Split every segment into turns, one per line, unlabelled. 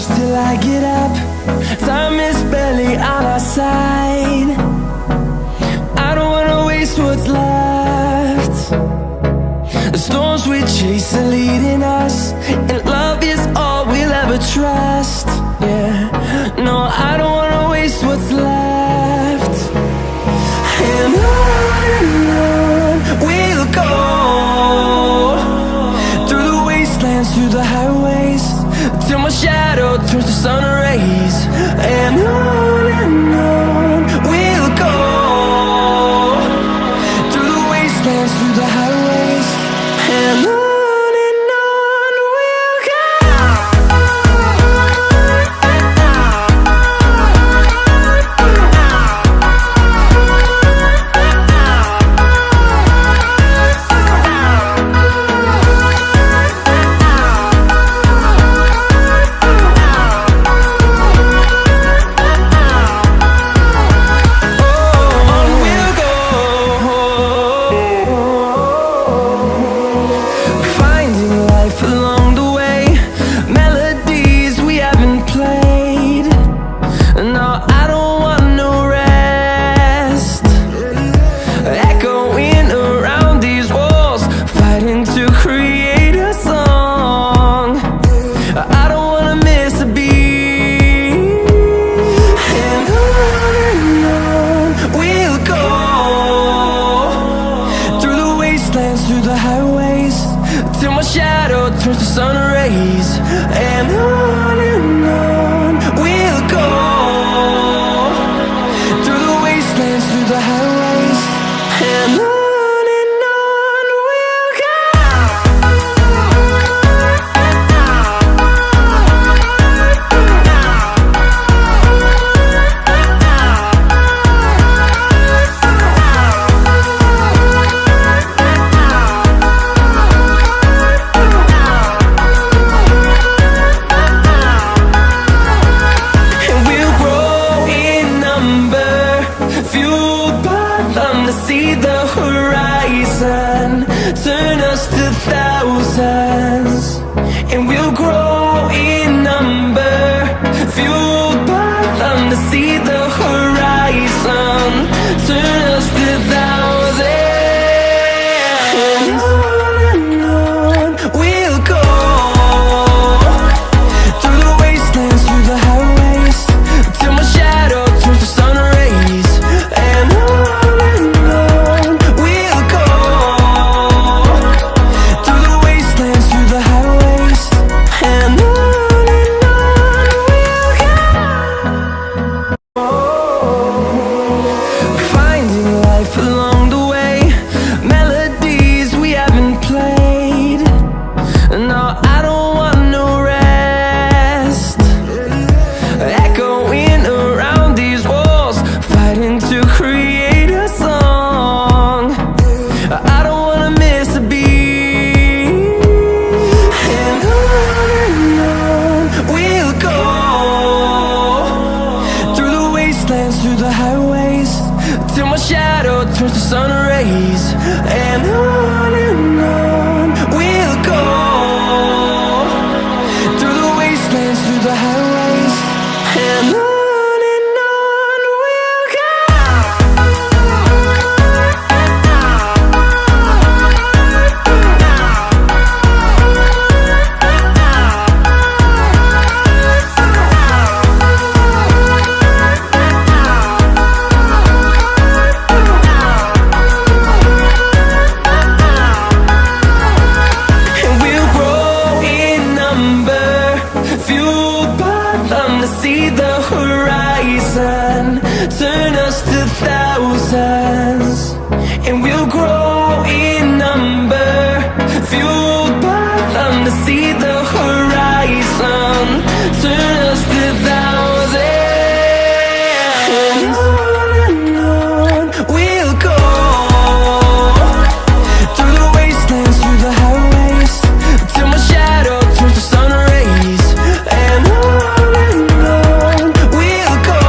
close till I get up. Time is barely on our side. I don't wanna waste what's left. The storms we chase are leading us, and love is all we'll ever trust. Yeah, no, I don't wanna waste what's left. And on we'll go, through the wastelands, through the highways, till my shadow turns to sun rays. And on we'll go, through the wastelands, through the highways, and on. Through the highways, till my shadow turns to sun rays. And on we'll go, through the wastelands, through the highways, and on. See the horizon, turn us to thousands, and we'll grow in number, fueled by them. To see the horizon, turn us to thousands, and on we'll go, through the wastelands, through the highways, till my shadow turns to sun rays. And through the highways, till my shadow turns to sun rays. And on we'll go, through the wastelands, through the highways, and on. To see the horizon, turn us to thousands, and we'll grow in number, fueled by them. To see the horizon, turn us to thousands, and on we'll go, through the wastelands, through the highways, till my shadow turns to sun rays. And on we'll go,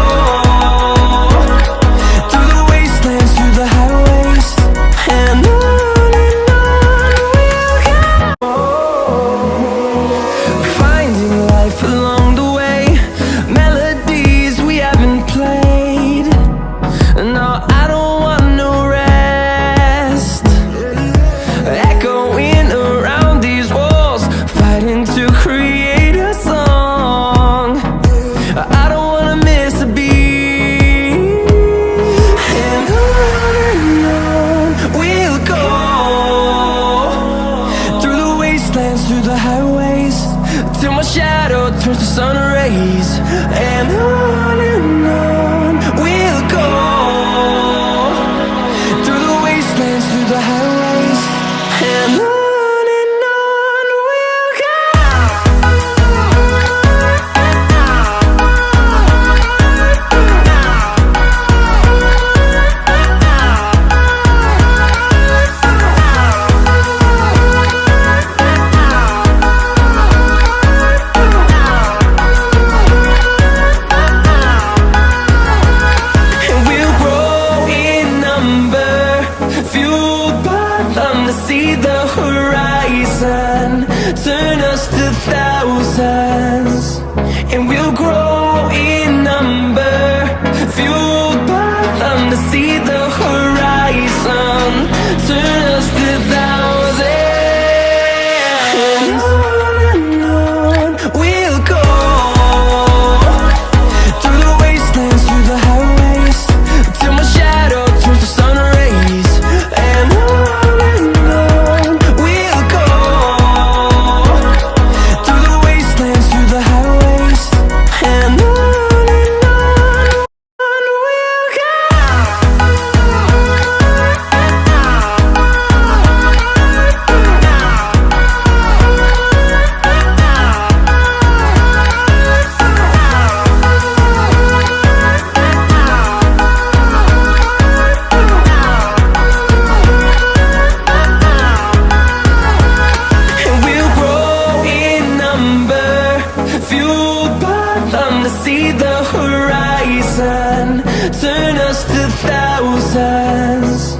come to see the horizon, turn us to thousands,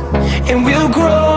and we'll grow